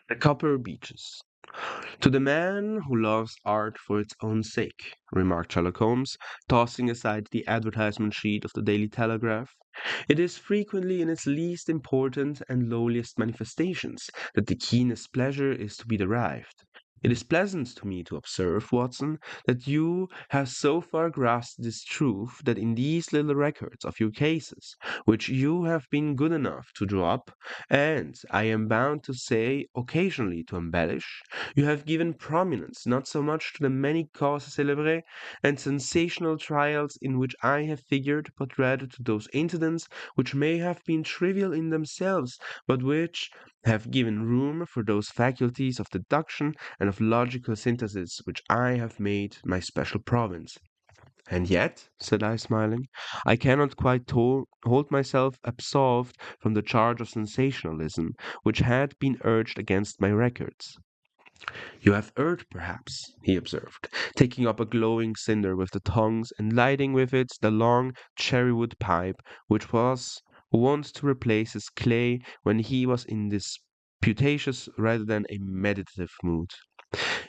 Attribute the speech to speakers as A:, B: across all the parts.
A: The Copper Beeches. To the man who loves art for its own sake, remarked Sherlock Holmes, tossing aside the advertisement sheet of the Daily Telegraph, it is frequently in its least important and lowliest manifestations that the keenest pleasure is to be derived. It is pleasant to me to observe, Watson, that you have so far grasped this truth that in these little records of your cases, which you have been good enough to draw up, and, I am bound to say, occasionally to embellish, you have given prominence not so much to the many causes célèbres and sensational trials in which I have figured, but rather to those incidents which may have been trivial in themselves, but which have given room for those faculties of deduction and of logical synthesis which I have made my special province. And yet, said I, smiling, I cannot quite hold myself absolved from the charge of sensationalism which had been urged against my records. You have erred, perhaps, he observed, taking up a glowing cinder with the tongs and lighting with it the long cherrywood pipe which was wont to replace his clay when he was in this putacious rather than a meditative mood.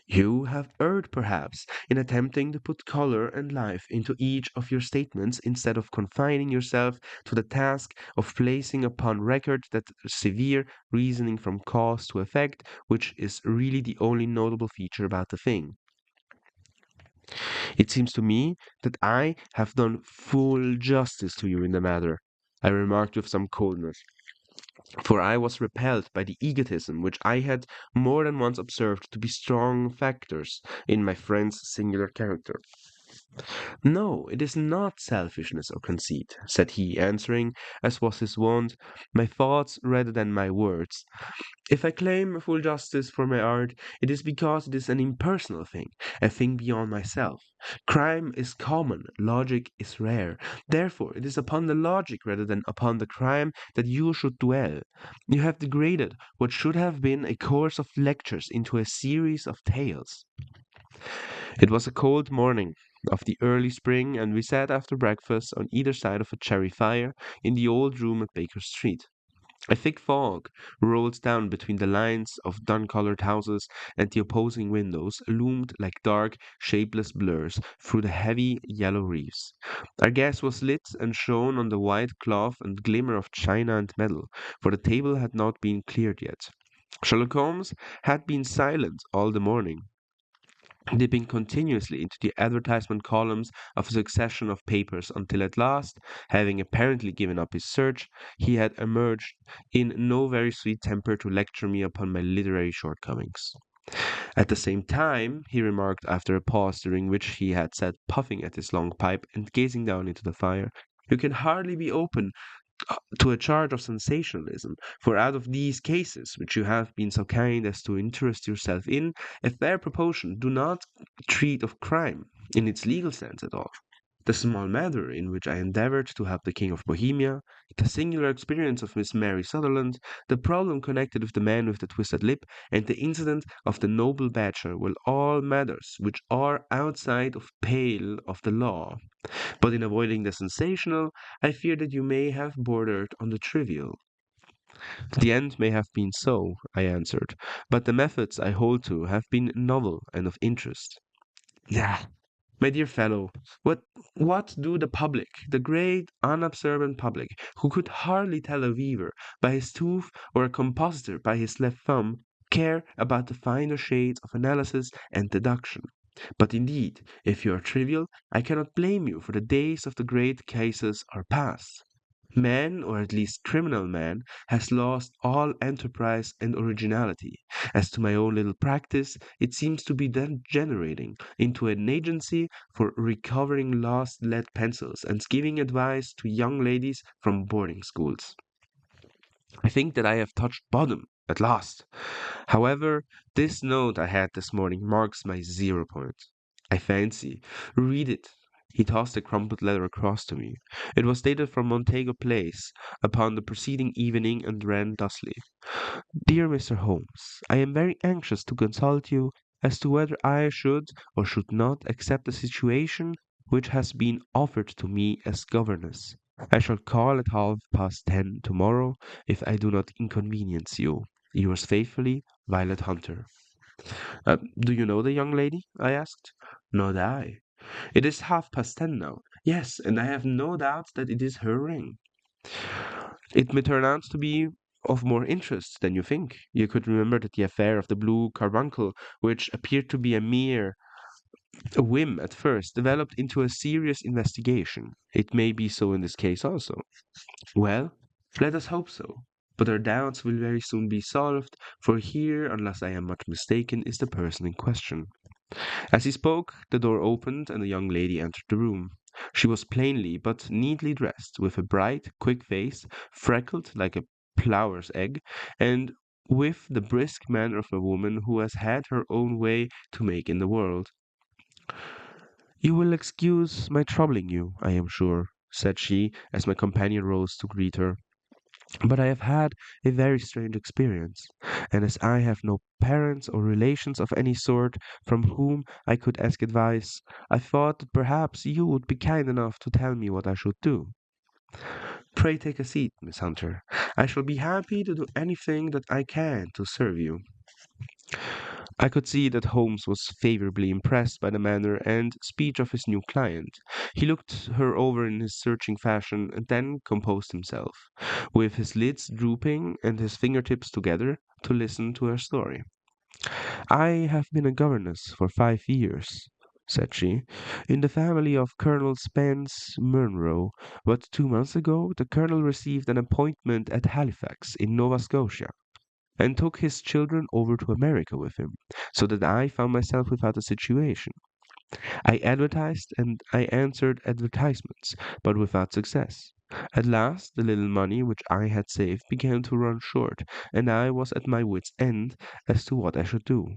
A: You have erred, perhaps, in attempting to put color and life into each of your statements instead of confining yourself to the task of placing upon record that severe reasoning from cause to effect, which is really the only notable feature about the thing. It seems to me that I have done full justice to you in the matter, I remarked with some coldness, for I was repelled by the egotism which I had more than once observed to be strong factors in my friend's singular character. No, it is not selfishness or conceit, said he, answering, as was his wont, my thoughts rather than my words. If I claim full justice for my art, it is because it is an impersonal thing, a thing beyond myself. Crime is common, logic is rare. Therefore, it is upon the logic rather than upon the crime that you should dwell. You have degraded what should have been a course of lectures into a series of tales. It was a cold morning of the early spring, and we sat after breakfast on either side of a cherry fire in the old room at Baker Street. A thick fog rolled down between the lines of dun-colored houses, and the opposing windows loomed like dark, shapeless blurs through the heavy yellow wreaths. Our gas was lit and shone on the white cloth and glimmer of china and metal, for the table had not been cleared yet. Sherlock Holmes had been silent all the morning, dipping continuously into the advertisement columns of a succession of papers until at last, having apparently given up his search, he had emerged in no very sweet temper to lecture me upon my literary shortcomings. At the same time, he remarked after a pause during which he had sat puffing at his long pipe and gazing down into the fire, you can hardly be open to a charge of sensationalism, for out of these cases, which you have been so kind as to interest yourself in, a fair proportion do not treat of crime in its legal sense at all. The small matter in which I endeavored to help the King of Bohemia, the singular experience of Miss Mary Sutherland, the problem connected with the man with the twisted lip, and the incident of the noble badger were all matters which are outside of pale of the law. But in avoiding the sensational, I fear that you may have bordered on the trivial. The end may have been so, I answered, but the methods I hold to have been novel and of interest. Yeah, my dear fellow, what do the public, the great unobservant public, who could hardly tell a weaver by his tooth or a compositor by his left thumb, care about the finer shades of analysis and deduction? But indeed, if you are trivial, I cannot blame you, for the days of the great cases are past. Man, or at least criminal man, has lost all enterprise and originality. As to my own little practice, it seems to be degenerating into an agency for recovering lost lead pencils and giving advice to young ladies from boarding schools. I think that I have touched bottom at last. However, this note I had this morning marks my 0 point. I fancy. Read it. He tossed a crumpled letter across to me. It was dated from Montego Place upon the preceding evening and ran thusly: Dear Mr. Holmes, I am very anxious to consult you as to whether I should or should not accept the situation which has been offered to me as governess. I shall call at 10:30 tomorrow, if I do not inconvenience you. Yours faithfully, Violet Hunter. Do you know the young lady? I asked. Not I. It is 10:30 now. Yes, and I have no doubt that it is her ring. It may turn out to be of more interest than you think. You could remember that the affair of the blue carbuncle, which appeared to be a mere whim at first, developed into a serious investigation. It may be so in this case also. Well, let us hope so. But our doubts will very soon be solved, for here, unless I am much mistaken, is the person in question. As he spoke, the door opened and a young lady entered the room. She was plainly but neatly dressed, with a bright, quick face, freckled like a plover's egg, and with the brisk manner of a woman who has had her own way to make in the world. You will excuse my troubling you, I am sure, said she, as my companion rose to greet her. But I have had a very strange experience, and as I have no parents or relations of any sort from whom I could ask advice, I thought that perhaps you would be kind enough to tell me what I should do. Pray take a seat, Miss Hunter. I shall be happy to do anything that I can to serve you. I could see that Holmes was favorably impressed by the manner and speech of his new client. He looked her over in his searching fashion and then composed himself, with his lids drooping and his fingertips together, to listen to her story. I have been a governess for 5 years, said she, in the family of Colonel Spence Munro, but 2 months ago the colonel received an appointment at Halifax, in Nova Scotia, and took his children over to America with him, so that I found myself without a situation. I advertised and I answered advertisements, but without success. At last, the little money which I had saved began to run short, and I was at my wits' end as to what I should do.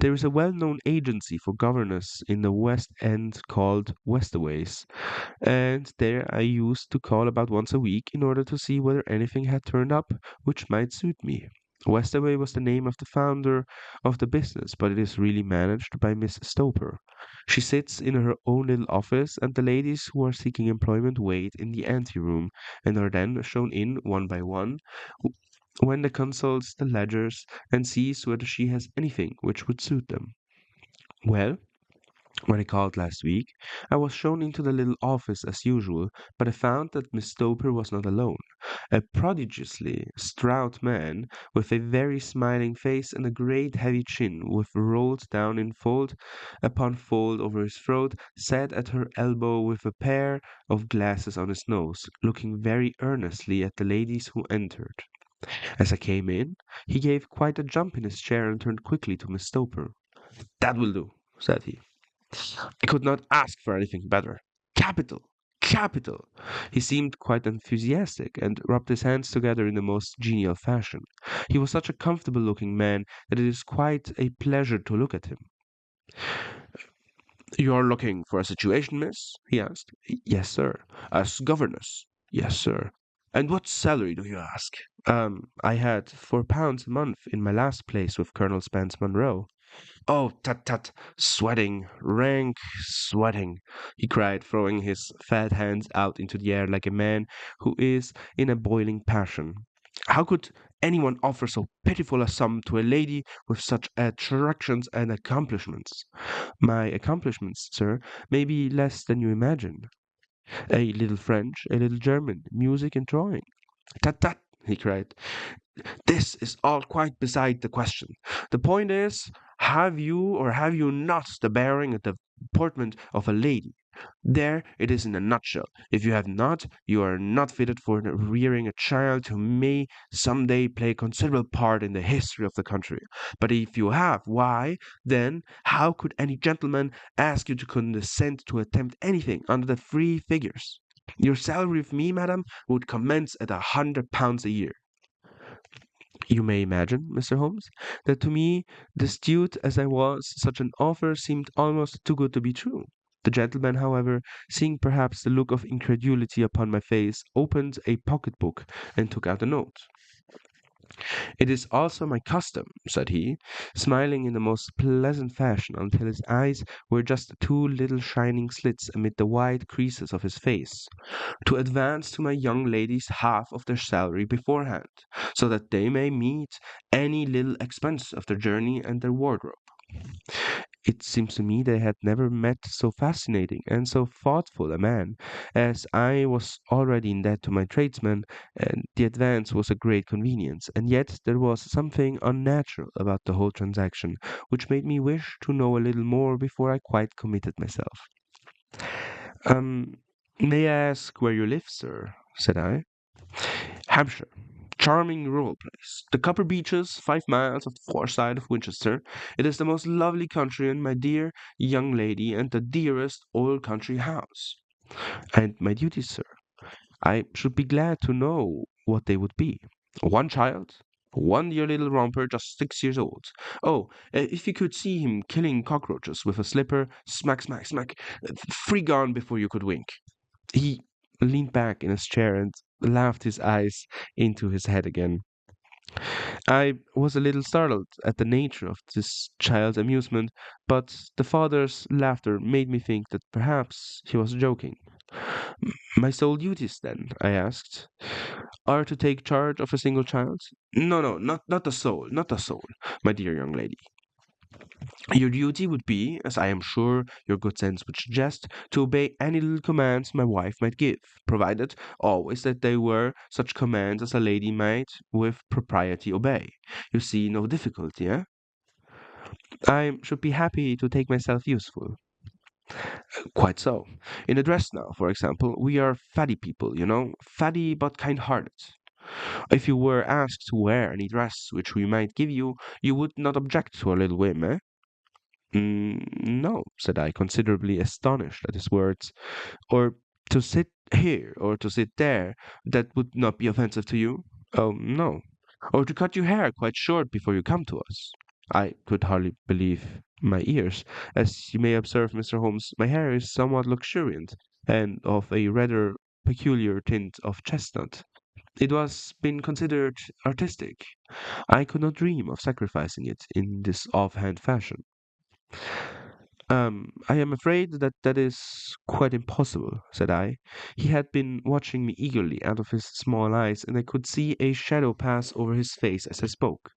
A: There is a well known agency for governess in the West End called Westaways, and there I used to call about once a week in order to see whether anything had turned up which might suit me. Westaway was the name of the founder of the business, but it is really managed by Miss Stoper. She sits in her own little office, and the ladies who are seeking employment wait in the anteroom, and are then shown in one by one, when they consults the ledgers and sees whether she has anything which would suit them. Well, when I called last week, I was shown into the little office as usual, but I found that Miss Stoper was not alone. A prodigiously stout man, with a very smiling face and a great heavy chin, with rolled down in fold upon fold over his throat, sat at her elbow with a pair of glasses on his nose, looking very earnestly at the ladies who entered. As I came in, he gave quite a jump in his chair and turned quickly to Miss Stoper. "That will do," said he. "I could not ask for anything better. Capital! Capital!" He seemed quite enthusiastic, and rubbed his hands together in the most genial fashion. He was such a comfortable looking man that it is quite a pleasure to look at him. "You are looking for a situation, miss?" he asked. "Yes, sir." "As governess?" "Yes, sir." "And what salary do you ask?" I had £4 a month in my last place with Colonel Spence Munro." "Oh, tut, tut! Sweating, rank sweating!" he cried, throwing his fat hands out into the air like a man who is in a boiling passion. "How could anyone offer so pitiful a sum to a lady with such attractions and accomplishments?" "My accomplishments, sir, may be less than you imagine. A little French, a little German, music and drawing." "Tut, tut!" he cried. "This is all quite beside the question. The point is, have you or have you not the bearing and the deportment of a lady? There it is in a nutshell. If you have not, you are not fitted for rearing a child who may some day play a considerable part in the history of the country. But if you have, why, then, how could any gentleman ask you to condescend to attempt anything under the three figures? Your salary with me, madam, would commence at £100 a year. You may imagine, Mr. Holmes, that to me, destitute as I was, such an offer seemed almost too good to be true. The gentleman, however, seeing perhaps the look of incredulity upon my face, opened a pocket-book and took out a note. It is also my custom, said he, smiling in the most pleasant fashion until his eyes were just two little shining slits amid the wide creases of his face, to advance to my young ladies half of their salary beforehand, so that they may meet any little expense of their journey and their wardrobe. It seems to me they had never met so fascinating and so thoughtful a man, as I was already in debt to my tradesmen, and the advance was a great convenience, and yet there was something unnatural about the whole transaction, which made me wish to know a little more before I quite committed myself. Um, may I ask where you live, sir? Said I. Hampshire. Charming rural place. The Copper Beeches, 5 miles off the far side of Winchester. It is the most lovely country, and my dear young lady, and the dearest old country house. And my duties, sir, I should be glad to know what they would be. One child, one dear little romper, just 6 years old. Oh, if you could see him killing cockroaches with a slipper, smack, smack, smack, free gone before you could wink. He leaned back in his chair and laughed his eyes into his head again. I was a little startled at the nature of this child's amusement, but the father's laughter made me think that perhaps he was joking. My sole duties, then, I asked, are to take charge of a single child? No, no, not the soul, not the soul, my dear young lady. Your duty would be, as I am sure your good sense would suggest, to obey any little commands my wife might give, provided always that they were such commands as a lady might with propriety obey. You see no difficulty, eh? I should be happy to take myself useful. Quite so. In a dress now, for example, we are fatty people, fatty but kind-hearted. If you were asked to wear any dress which we might give you, you would not object to a little whim, eh? No, said I, considerably astonished at his words. Or to sit here, or to sit there, that would not be offensive to you? Oh, no. Or to cut your hair quite short before you come to us? I could hardly believe my ears. As you may observe, Mr. Holmes, my hair is somewhat luxuriant, and of a rather peculiar tint of chestnut. It was been considered artistic. I could not dream of sacrificing it in this offhand fashion. I am afraid that that is quite impossible, said I. He had been watching me eagerly out of his small eyes, and I could see a shadow pass over his face as I spoke.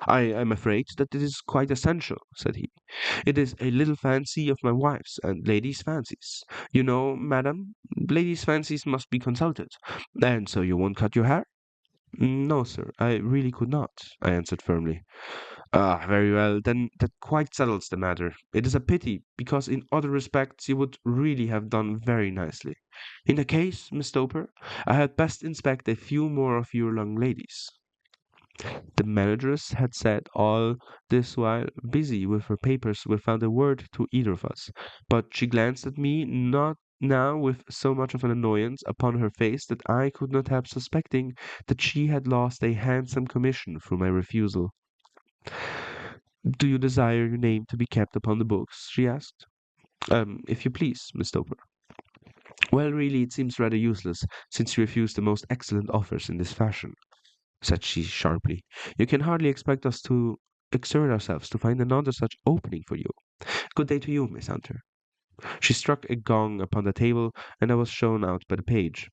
A: I am afraid that it is quite essential, said he. It is a little fancy of my wife's and ladies' fancies. You know, madam, ladies' fancies must be consulted. And so you won't cut your hair? No, sir, I really could not, I answered firmly. Ah, very well, then that quite settles the matter. It is a pity, because in other respects you would really have done very nicely. In the case, Miss Stoper, I had best inspect a few more of your young ladies. The manageress had sat all this while busy with her papers without a word to either of us, but she glanced at me not now with so much of an annoyance upon her face that I could not help suspecting that she had lost a handsome commission through my refusal. Do you desire your name to be kept upon the books? She asked. If you please, Miss Stoper. Well, really, it seems rather useless, since you refuse the most excellent offers in this fashion, said she sharply. You can hardly expect us to exert ourselves to find another such opening for you. Good day to you, Miss Hunter. She struck a gong upon the table, and I was shown out by the page.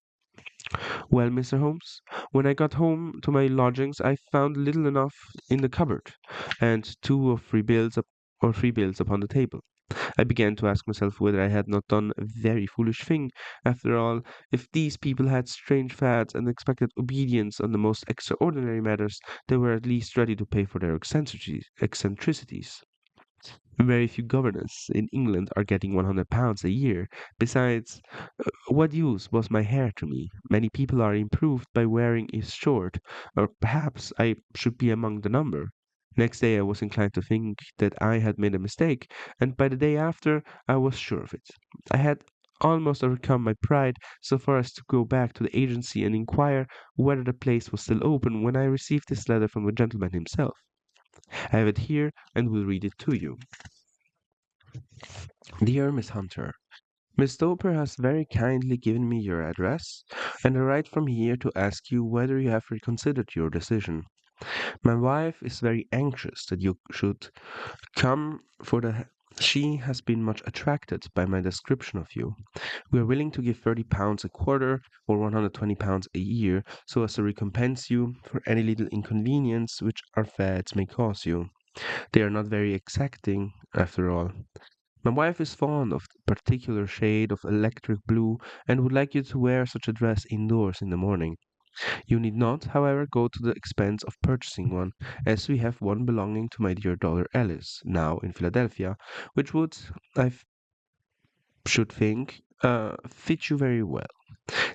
A: Well, Mr. Holmes, when I got home to my lodgings, I found little enough in the cupboard, and three bills upon the table. I began to ask myself whether I had not done a very foolish thing. After all, if these people had strange fads and expected obedience on the most extraordinary matters, they were at least ready to pay for their eccentricities. Very few governors in England are getting £100 a year. Besides, what use was my hair to me? Many people are improved by wearing it short, or perhaps I should be among the number. Next day I was inclined to think that I had made a mistake, and by the day after I was sure of it. I had almost overcome my pride so far as to go back to the agency and inquire whether the place was still open when I received this letter from the gentleman himself. I have it here and will read it to you. Dear Miss Hunter, Miss Stoper has very kindly given me your address, and I write from here to ask you whether you have reconsidered your decision. My wife is very anxious that you should come for the. She has been much attracted by my description of you. We are willing to give £30 a quarter or £120 a year so as to recompense you for any little inconvenience which our fads may cause you. They are not very exacting, after all. My wife is fond of the particular shade of electric blue and would like you to wear such a dress indoors in the morning. You need not, however, go to the expense of purchasing one, as we have one belonging to my dear daughter Alice, now in Philadelphia, which would, should think, fit you very well.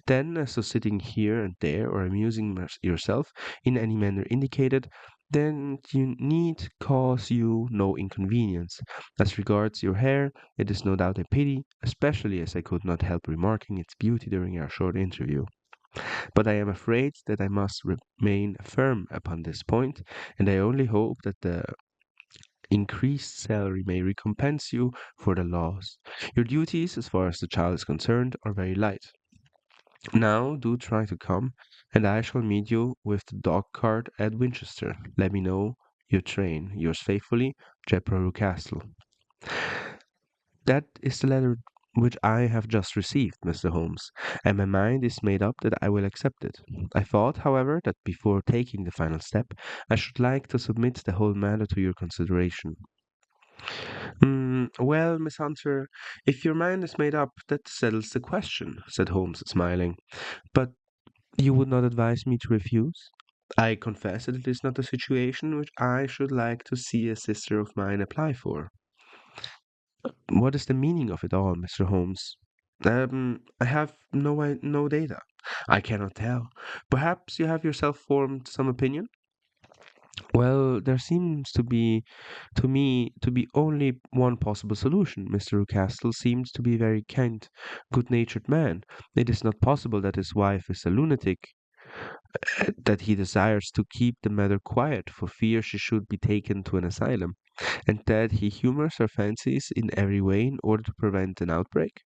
A: Then, as to sitting here and there or amusing yourself in any manner indicated, then you need cause you no inconvenience. As regards your hair, it is no doubt a pity, especially as I could not help remarking its beauty during our short interview. But I am afraid that I must remain firm upon this point, and I only hope that the increased salary may recompense you for the loss. Your duties, as far as the child is concerned, are very light. Now do try to come, and I shall meet you with the dog cart at Winchester. Let me know your train. Yours faithfully, Jepraroo Castle. That is the letter which I have just received, Mr. Holmes, and my mind is made up that I will accept it. I thought, however, that before taking the final step, I should like to submit the whole matter to your consideration. Well, Miss Hunter, if your mind is made up, that settles the question, said Holmes, smiling. But you would not advise me to refuse? I confess that it is not a situation which I should like to see a sister of mine apply for. What is the meaning of it all, Mr. Holmes? I have no data. I cannot tell. Perhaps you have yourself formed some opinion? Well, there seems to me, to be only one possible solution. Mr. Rucastle seems to be a very kind, good-natured man. It is not possible that his wife is a lunatic, that he desires to keep the matter quiet for fear she should be taken to an asylum, and that he humors her fancies in every way in order to prevent an outbreak?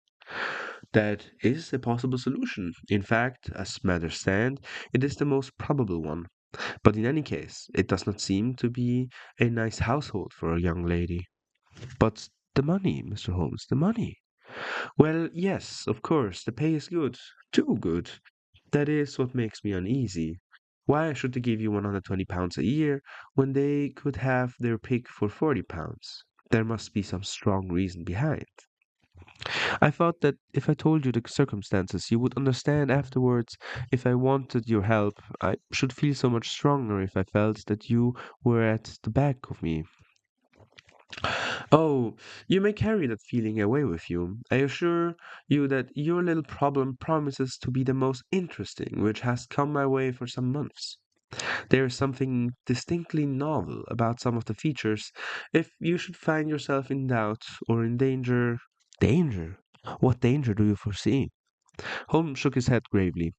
A: That is a possible solution. In fact, as matters stand, it is the most probable one. But in any case, it does not seem to be a nice household for a young lady. But the money, Mr. Holmes, the money. Well, yes, of course, the pay is good. Too good. That is what makes me uneasy. Why should they give you £120 a year when they could have their pick for £40? There must be some strong reason behind. I thought that if I told you the circumstances, you would understand afterwards. If I wanted your help, I should feel so much stronger if I felt that you were at the back of me. Oh, you may carry that feeling away with you. I assure you that your little problem promises to be the most interesting which has come my way for some months. There is something distinctly novel about some of the features. If you should find yourself in doubt or in danger. Danger? What danger do you foresee? Holmes shook his head gravely.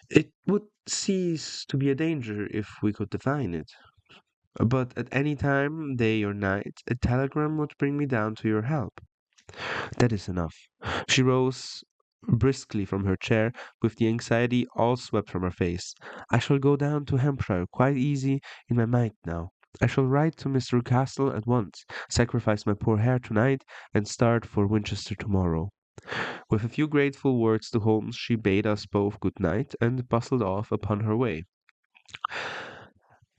A: It would cease to be a danger if we could define it. But at any time, day or night, a telegram would bring me down to your help. That is enough. She rose briskly from her chair, with the anxiety all swept from her face. I shall go down to Hampshire quite easy in my mind now. I shall write to Mr. Castle at once, sacrifice my poor hair tonight, and start for Winchester tomorrow. With a few grateful words to Holmes, she bade us both good night and bustled off upon her way.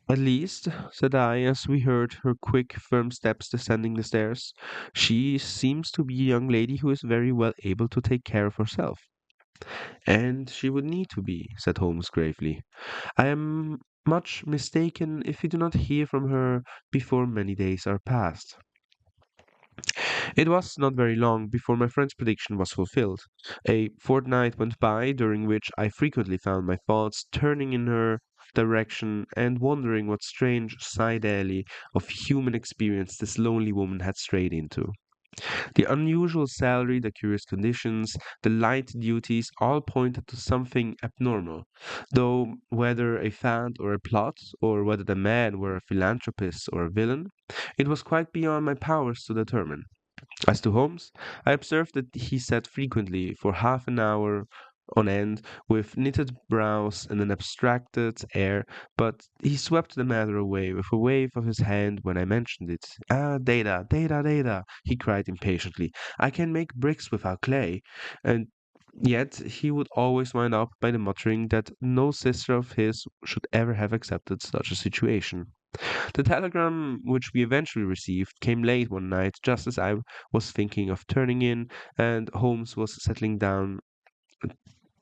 A: At least, said I, as we heard her quick, firm steps descending the stairs, she seems to be a young lady who is very well able to take care of herself. And she would need to be, said Holmes gravely. I am much mistaken if we do not hear from her before many days are past. It was not very long before my friend's prediction was fulfilled. A fortnight went by, during which I frequently found my thoughts turning in her direction and wondering what strange side alley of human experience this lonely woman had strayed into. The unusual salary, the curious conditions, the light duties all pointed to something abnormal, though whether a fad or a plot, or whether the man were a philanthropist or a villain, it was quite beyond my powers to determine. As to Holmes, I observed that he sat frequently for half an hour on end, with knitted brows and an abstracted air, but he swept the matter away with a wave of his hand when I mentioned it. Ah, data, data, data, he cried impatiently. I can make bricks without clay. And yet he would always wind up by the muttering that no sister of his should ever have accepted such a situation. The telegram which we eventually received came late one night, just as I was thinking of turning in, and Holmes was settling down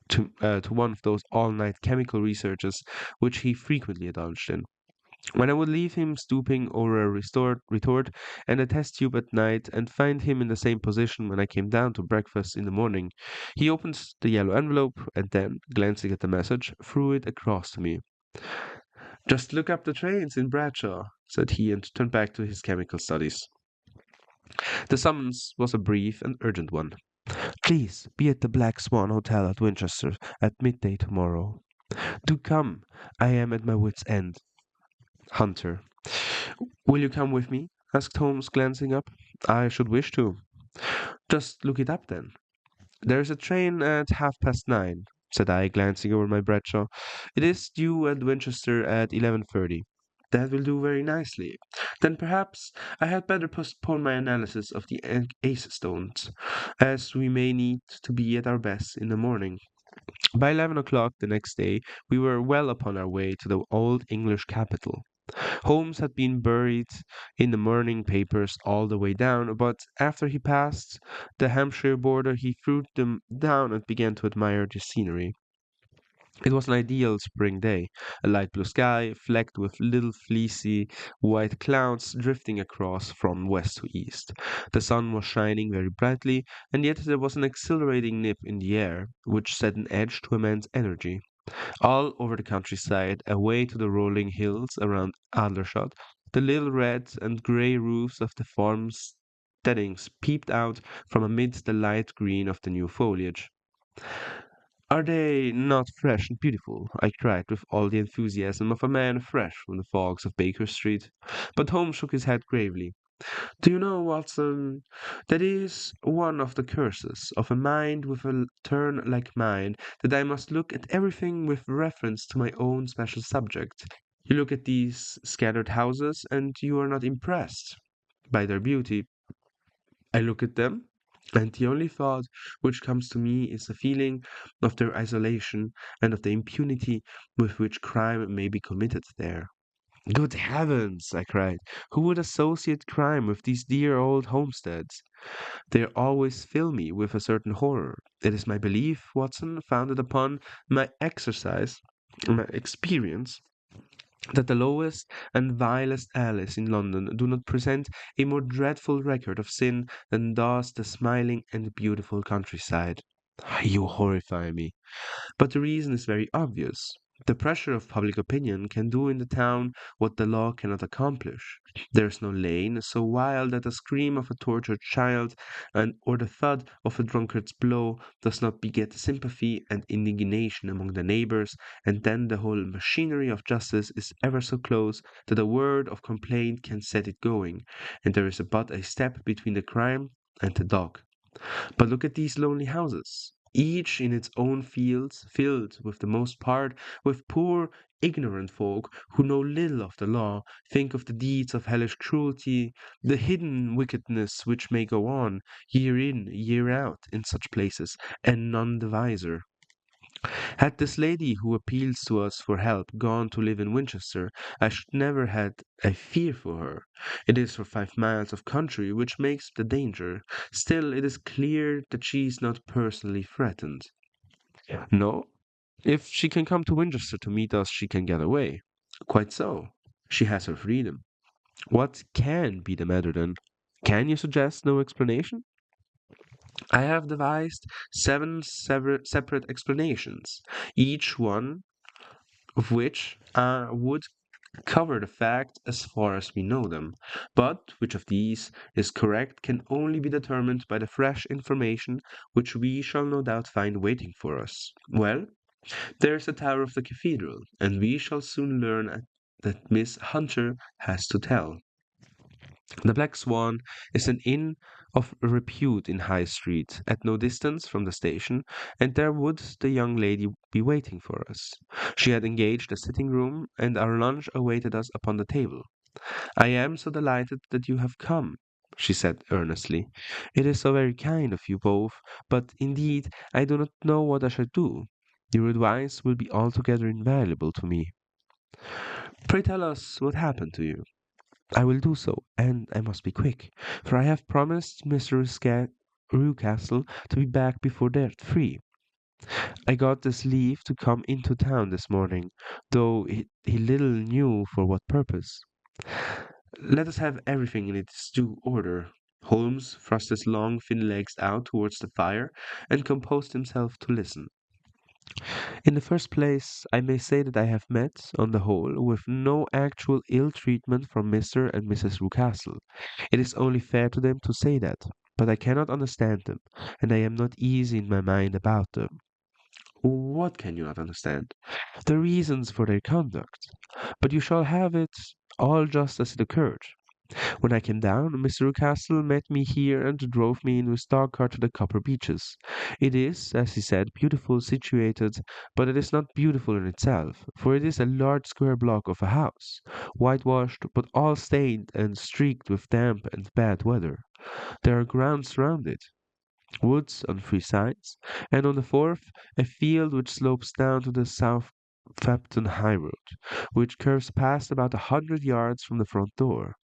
A: to one of those all-night chemical researches which he frequently indulged in. When I would leave him stooping over a retort and a test tube at night, and find him in the same position when I came down to breakfast in the morning, he opened the yellow envelope and then, glancing at the message, threw it across to me. Just look up the trains in Bradshaw, said he, and turned back to his chemical studies. The summons was a brief and urgent one. Please be at the Black Swan Hotel at Winchester at midday tomorrow. Do come. I am at my wit's end. Hunter. Will you come with me? Asked Holmes, glancing up. I should wish to. Just look it up then. There's a train at 9:30, said I, glancing over my Bradshaw. It is due at Winchester at 11:30. That will do very nicely. Then perhaps I had better postpone my analysis of the ace stones, as we may need to be at our best in the morning. By 11 o'clock the next day we were well upon our way to the old English capital. Holmes had been buried in the morning papers all the way down, but after he passed the Hampshire border he threw them down and began to admire the scenery. It was an ideal spring day, a light blue sky flecked with little fleecy white clouds drifting across from west to east. The sun was shining very brightly, and yet there was an exhilarating nip in the air, which set an edge to immense energy. All over the countryside, away to the rolling hills around Aldershot, the little red and grey roofs of the farm steadings peeped out from amid the light green of the new foliage. Are they not fresh and beautiful? I cried with all the enthusiasm of a man fresh from the fogs of Baker Street. But Holmes shook his head gravely. Do you know, Watson, that is one of the curses of a mind with a turn like mine, that I must look at everything with reference to my own special subject. You look at these scattered houses, and you are not impressed by their beauty. I look at them, and the only thought which comes to me is a feeling of their isolation and of the impunity with which crime may be committed there. Good heavens! I cried. Who would associate crime with these dear old homesteads? They always fill me with a certain horror. It is my belief, Watson, founded upon my exercise, my experience, that the lowest and vilest alleys in London do not present a more dreadful record of sin than does the smiling and beautiful countryside. You horrify me. But the reason is very obvious. The pressure of public opinion can do in the town what the law cannot accomplish. There is no lane so wild that the scream of a tortured child or the thud of a drunkard's blow does not beget sympathy and indignation among the neighbors, and then the whole machinery of justice is ever so close that a word of complaint can set it going, and there is but a step between the crime and the dog. But look at these lonely houses, each in its own fields, filled, with the most part, with poor, ignorant folk who know little of the law, think of the deeds of hellish cruelty, the hidden wickedness which may go on, year in, year out, in such places, and none the wiser. Had this lady who appeals to us for help gone to live in Winchester, I should never had a fear for her. It is her 5 miles of country which makes the danger. Still, it is clear that she is not personally threatened. No, if she can come to Winchester to meet us, she can get away. Quite so. She has her freedom. What can be the matter then? Can you suggest no explanation? I have devised seven separate explanations, each one of which would cover the facts as far as we know them. But which of these is correct can only be determined by the fresh information which we shall no doubt find waiting for us. Well, there's the tower of the cathedral, and we shall soon learn that Miss Hunter has to tell. The Black Swan is an inn of repute in High Street, at no distance from the station, and there would the young lady be waiting for us. She had engaged a sitting room, and our lunch awaited us upon the table. "I am so delighted that you have come," she said earnestly. "It is so very kind of you both, but indeed I do not know what I shall do. Your advice will be altogether invaluable to me. Pray tell us what happened to you." "I will do so, and I must be quick, for I have promised Mr. Rucastle to be back before they're 3. I got this leave to come into town this morning, though he little knew for what purpose. Let us have everything in its due order." Holmes thrust his long, thin legs out towards the fire, and composed himself to listen. "In the first place, I may say that I have met, on the whole, with no actual ill treatment from Mr. and Mrs. Rucastle. It is only fair to them to say that, but I cannot understand them, and I am not easy in my mind about them." "What can you not understand?" "The reasons for their conduct. But you shall have it all just as it occurred. When I came down, Mr. Rucastle met me here and drove me in his dog cart to the Copper Beeches. It is, as he said, beautiful situated, but it is not beautiful in itself, for it is a large square block of a house, whitewashed, but all stained and streaked with damp and bad weather. There are grounds round it, woods on 3 sides, and on the fourth a field which slopes down to the Southampton highroad, which curves past about 100 yards from the front door.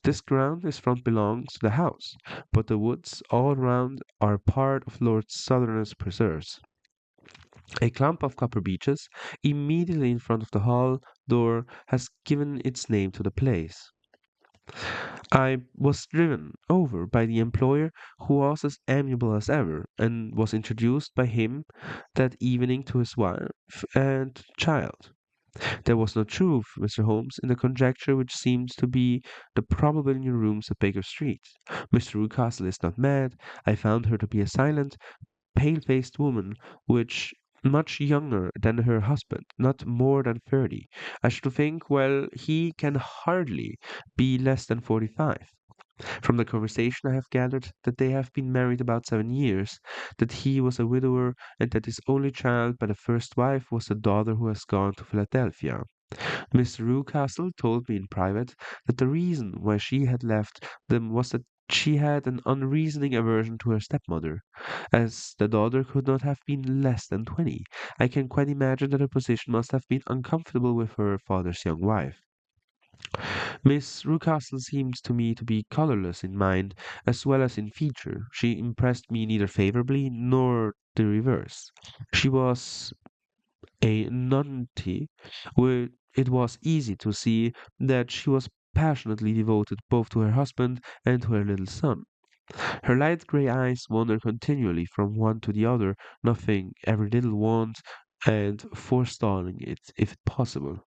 A: This ground in front belongs to the house, but the woods all round are part of Lord Southern's preserves. A clump of copper beeches, immediately in front of the hall door, has given its name to the place. I was driven over by the employer, who was as amiable as ever, and was introduced by him that evening to his wife and child. There was no truth, Mr. Holmes, in the conjecture which seems to be the probable in your rooms at Baker Street. Mr. Rucastle is not mad. I found her to be a silent, pale-faced woman, which much younger than her husband, not more than 30. I should think, well, he can hardly be less than 45. From the conversation I have gathered that they have been married about 7 years, that he was a widower, and that his only child by the first wife was the daughter who has gone to Philadelphia. Mr. Rucastle told me in private that the reason why she had left them was that she had an unreasoning aversion to her stepmother. As the daughter could not have been less than 20, I can quite imagine that her position must have been uncomfortable with her father's young wife. Miss Rucastle seems to me to be colourless in mind as well as in feature. She impressed me neither favourably nor the reverse. She was a nonentity, where it was easy to see that she was passionately devoted both to her husband and to her little son. Her light grey eyes wandered continually from one to the other, nothing every little want and forestalling it if possible.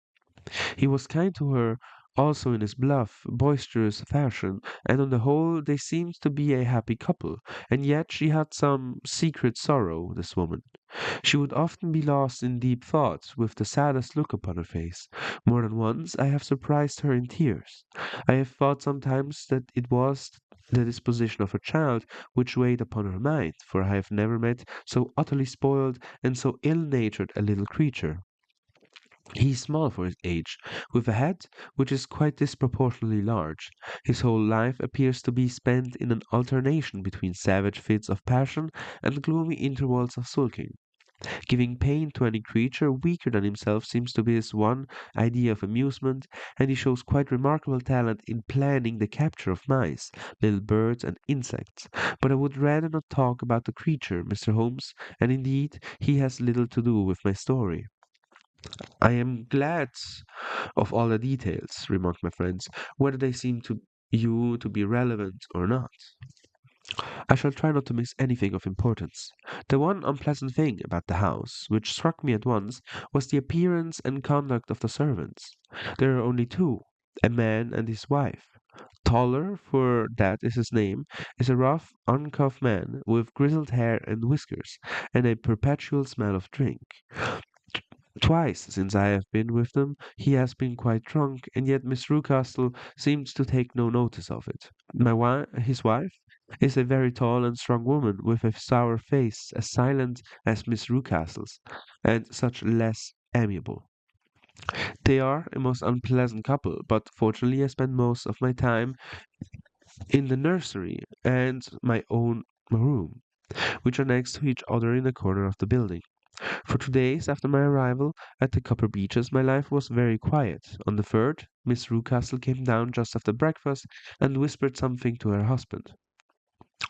A: He was kind to her also in his bluff, boisterous fashion, and on the whole they seemed to be a happy couple, and yet she had some secret sorrow, this woman. She would often be lost in deep thought, with the saddest look upon her face. More than once I have surprised her in tears. I have thought sometimes that it was the disposition of her child which weighed upon her mind, for I have never met so utterly spoiled and so ill-natured a little creature. He is small for his age, with a head which is quite disproportionately large. His whole life appears to be spent in an alternation between savage fits of passion and gloomy intervals of sulking. Giving pain to any creature weaker than himself seems to be his one idea of amusement, and he shows quite remarkable talent in planning the capture of mice, little birds, and insects. But I would rather not talk about the creature, Mr. Holmes, and indeed he has little to do with my story. "I am glad of all the details," remarked my friends, "whether they seem to you to be relevant or not. I shall try not to miss anything of importance. The one unpleasant thing about the house, which struck me at once, was the appearance and conduct of the servants. There are only two, a man and his wife. Toller, for that is his name, is a rough, uncouth man, with grizzled hair and whiskers, and a perpetual smell of drink. Twice since I have been with them he has been quite drunk, and yet Miss Rucastle seems to take no notice of it. His wife, is a very tall and strong woman with a sour face as silent as Miss Rucastle's, and such less amiable. They are a most unpleasant couple, but fortunately I spend most of my time in the nursery and my own room, which are next to each other in the corner of the building. For 2 days after my arrival at the Copper Beeches, my life was very quiet. On the third, Miss Rucastle came down just after breakfast and whispered something to her husband.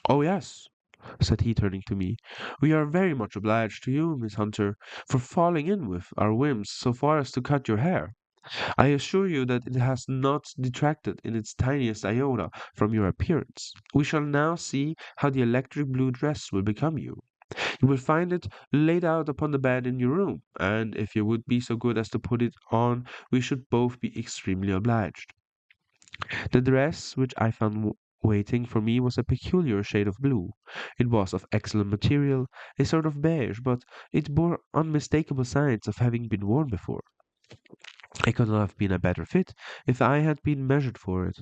A: "Oh, yes," said he, turning to me. "We are very much obliged to you, Miss Hunter, for falling in with our whims so far as to cut your hair. I assure you that it has not detracted in its tiniest iota from your appearance. We shall now see how the electric blue dress will become you. You will find it laid out upon the bed in your room, and if you would be so good as to put it on, we should both be extremely obliged." The dress which I found waiting for me was a peculiar shade of blue. It was of excellent material, a sort of beige, but it bore unmistakable signs of having been worn before. It could not have been a better fit if I had been measured for it.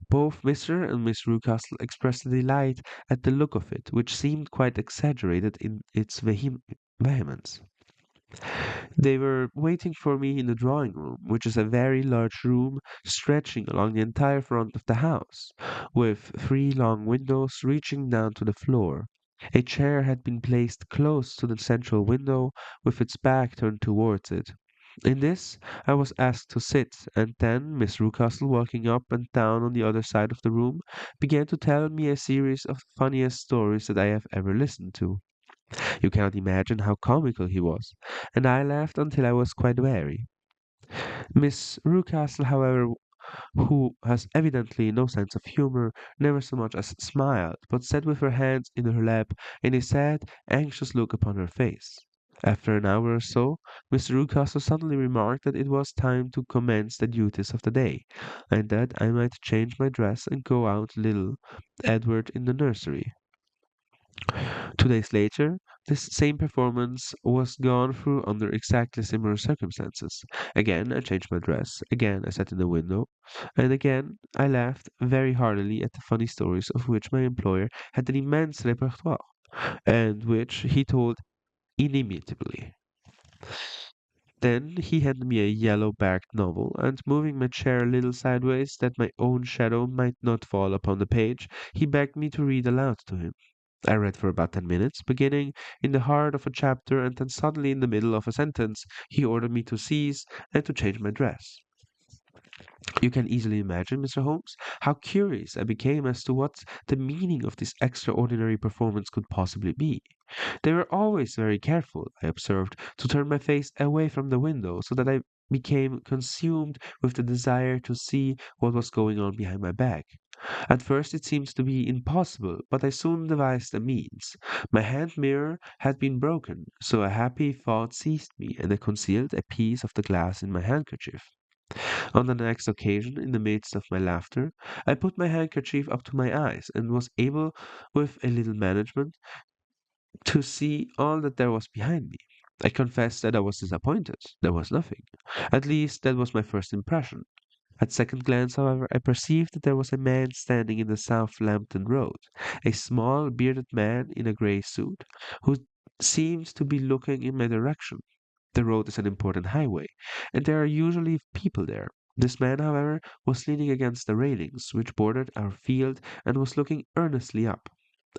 A: Both Mr. and Miss Rucastle expressed delight at the look of it, which seemed quite exaggerated in its vehemence. They were waiting for me in the drawing room, which is a very large room stretching along the entire front of the house, with three long windows reaching down to the floor. A chair had been placed close to the central window, with its back turned towards it. In this I was asked to sit, and then Miss Rucastle, walking up and down on the other side of the room, began to tell me a series of the funniest stories that I have ever listened to. You cannot imagine how comical he was, and I laughed until I was quite weary. Miss Rucastle, however, who has evidently no sense of humor, never so much as smiled, but sat with her hands in her lap and a sad, anxious look upon her face. After an hour or so, Mr. Rucastle suddenly remarked that it was time to commence the duties of the day, and that I might change my dress and go out little Edward in the nursery. 2 days later, this same performance was gone through under exactly similar circumstances. Again I changed my dress, again I sat in the window, and again I laughed very heartily at the funny stories of which my employer had an immense repertoire, and which he told inimitably. Then he handed me a yellow backed novel, and moving my chair a little sideways that my own shadow might not fall upon the page, he begged me to read aloud to him. I read for about 10 minutes, beginning in the heart of a chapter, and then suddenly in the middle of a sentence he ordered me to cease and to change my dress. You can easily imagine, Mr. Holmes, how curious I became as to what the meaning of this extraordinary performance could possibly be. They were always very careful, I observed, to turn my face away from the window, so that I became consumed with the desire to see what was going on behind my back. At first it seemed to be impossible, but I soon devised a means. My hand mirror had been broken, so a happy thought seized me, and I concealed a piece of the glass in my handkerchief. On the next occasion, in the midst of my laughter, I put my handkerchief up to my eyes, and was able, with a little management, to see all that there was behind me. I confess that I was disappointed. There was nothing. At least that was my first impression. At second glance, however, I perceived that there was a man standing in the South Lambton Road, a small, bearded man in a grey suit, who seemed to be looking in my direction. The road is an important highway, and there are usually people there. This man, however, was leaning against the railings which bordered our field and was looking earnestly up.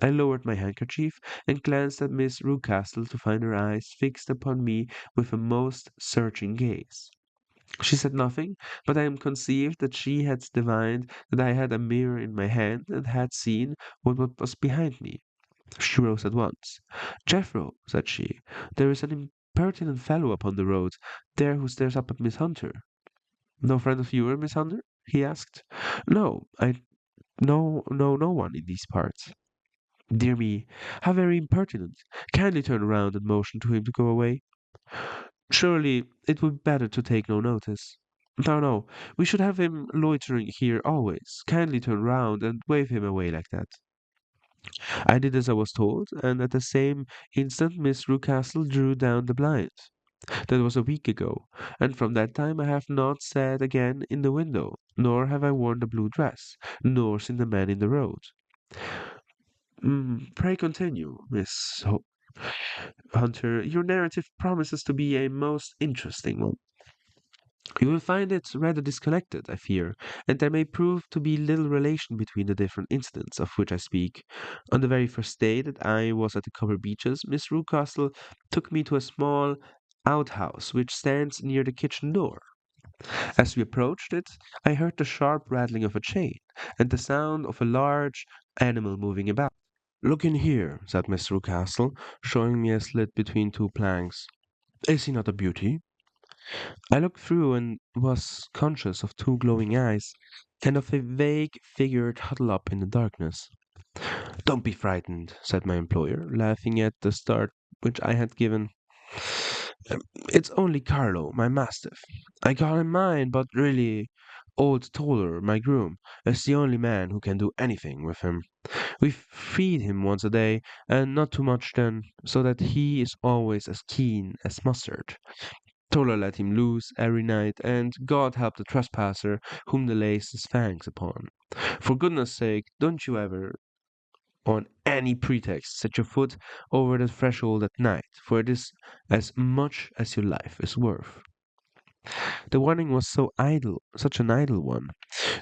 A: I lowered my handkerchief and glanced at Miss Rucastle to find her eyes fixed upon me with a most searching gaze. She said nothing, but I am conceived that she had divined that I had a mirror in my hand and had seen what was behind me. She rose at once. "Jeffro," said she, "there is an impertinent fellow upon the road there who stares up at Miss Hunter." "No friend of yours, Miss Hunter?" he asked. "No, I know no one in these parts." "Dear me, how very impertinent! Kindly turn round and motion to him to go away." "Surely it would be better to take no notice." "No, no, we should have him loitering here always. Kindly turn round and wave him away like that." I did as I was told, and at the same instant Miss Rucastle drew down the blind. That was a week ago, and from that time I have not sat again in the window, nor have I worn the blue dress, nor seen the man in the road. Pray continue, Hunter. Your narrative promises to be a most interesting one. You will find it rather disconnected, I fear, and there may prove to be little relation between the different incidents of which I speak. On the very first day that I was at the Cover Beeches, Miss Rucastle took me to a small outhouse which stands near the kitchen door. As we approached it, I heard the sharp rattling of a chain and the sound of a large animal moving about. Look in here, said Miss Rucastle, showing me a slit between two planks. Is he not a beauty? I looked through and was conscious of two glowing eyes and of a vague figure huddled up in the darkness. Don't be frightened, said my employer, laughing at the start which I had given. It's only Carlo, my mastiff. I call him mine, but really, old Toller, my groom, is the only man who can do anything with him. We feed him once a day, and not too much then, so that he is always as keen as mustard. Tola let him loose every night, and God help the trespasser whom the lays his fangs upon. For goodness sake, don't you ever, on any pretext, set your foot over that threshold at night, for it is as much as your life is worth. The warning was such an idle one,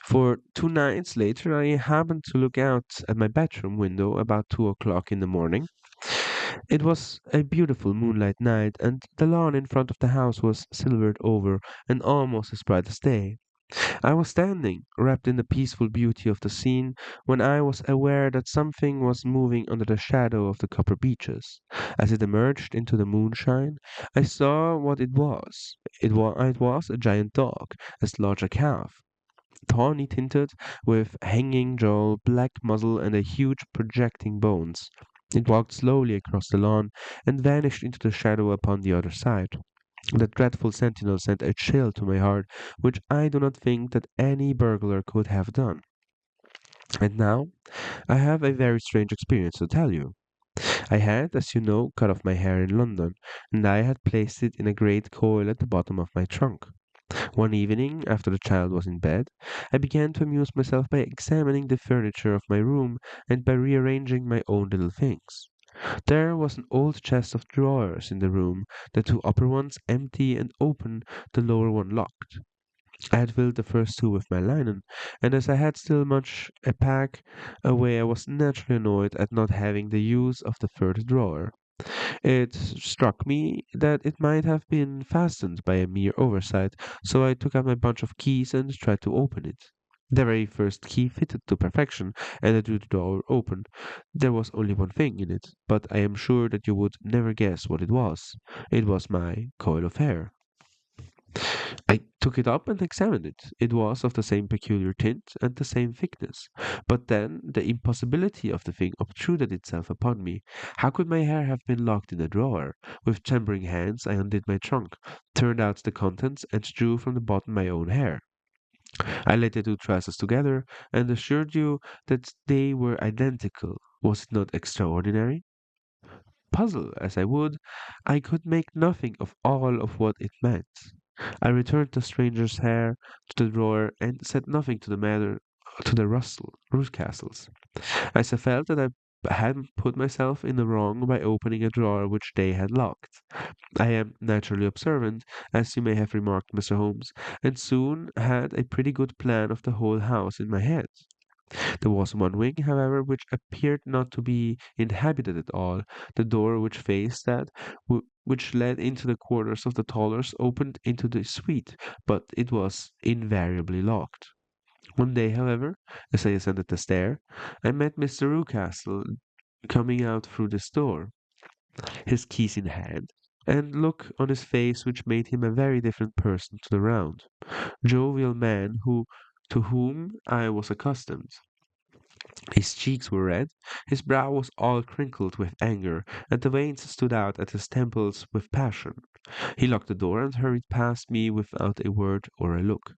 A: for 2 nights later I happened to look out at my bedroom window about 2 o'clock in the morning. It was a beautiful moonlight night, and the lawn in front of the house was silvered over and almost as bright as day. I was standing, wrapped in the peaceful beauty of the scene, when I was aware that something was moving under the shadow of the copper beeches. As it emerged into the moonshine, I saw what it was a giant dog, as large as a calf, tawny tinted, with hanging jowl, black muzzle, and a huge projecting bones. It walked slowly across the lawn and vanished into the shadow upon the other side. The dreadful sentinel sent a chill to my heart, which I do not think that any burglar could have done. And now I have a very strange experience to tell you. I had, as you know, cut off my hair in London, and I had placed it in a great coil at the bottom of my trunk. One evening, after the child was in bed, I began to amuse myself by examining the furniture of my room and by rearranging my own little things. There was an old chest of drawers in the room, the two upper ones empty and open, the lower one locked. I had filled the first two with my linen, and as I had still much a pack away, I was naturally annoyed at not having the use of the third drawer. It struck me that it might have been fastened by a mere oversight, so I took out my bunch of keys and tried to open it. The very first key fitted to perfection, and I drew the door open. There was only one thing in it, but I am sure that you would never guess what it was. It was my coil of hair. I took it up and examined it. It was of the same peculiar tint and the same thickness. But then the impossibility of the thing obtruded itself upon me. How could my hair have been locked in a drawer? With trembling hands I undid my trunk, turned out the contents, and drew from the bottom my own hair. I laid the two trousers together, and assured you that they were identical. Was it not extraordinary? Puzzle as I would, I could make nothing of all of what it meant. I returned the stranger's hair to the drawer and said nothing to the matter to the Ruthcastles, as I felt that I had put myself in the wrong by opening a drawer which they had locked. I am naturally observant, as you may have remarked, Mr. Holmes, and soon had a pretty good plan of the whole house in my head. There was one wing, however, which appeared not to be inhabited at all. The door which faced that, which led into the quarters of the Tollers, opened into the suite, but it was invariably locked. One day, however, as I ascended the stair, I met Mr. Rucastle coming out through this door, his keys in hand, and look on his face which made him a very different person to the round, jovial man to whom I was accustomed. His cheeks were red, his brow was all crinkled with anger, and the veins stood out at his temples with passion. He locked the door and hurried past me without a word or a look.